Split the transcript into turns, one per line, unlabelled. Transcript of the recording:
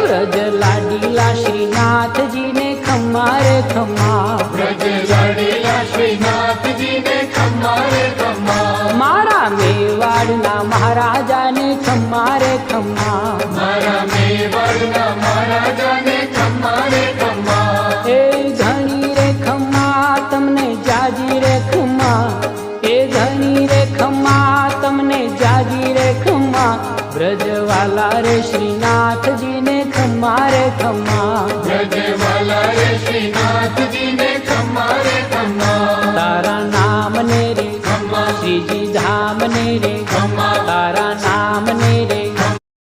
व्रज लाडीला श्रीनाथ जी ने खम्मा रे खम्मा,
व्रज लाडीला श्रीनाथ जी ने खम्मा रे खम्मा,
मारा मेवाड़ना महाराजा ने खम्मा रे खम्मा,
मारा मेवाड़ना महाराजा ने खम्मा रे खम्मा,
ए घणी रे खम्मा तमने जाजी रे खम्मा, ए घणी रे खम्मा तमने जाजी रे खम्मा, ब्रजवाला रे श्रीनाथ जी ने खम्मा रे खम्मा,
ब्रजवाला रे श्रीनाथ जी ने खम्मा रे खम्मा,
तारा नाम ने रे
खम्मा,
श्रीजी धाम ने रे
खम्मा,
तारा नाम ने रे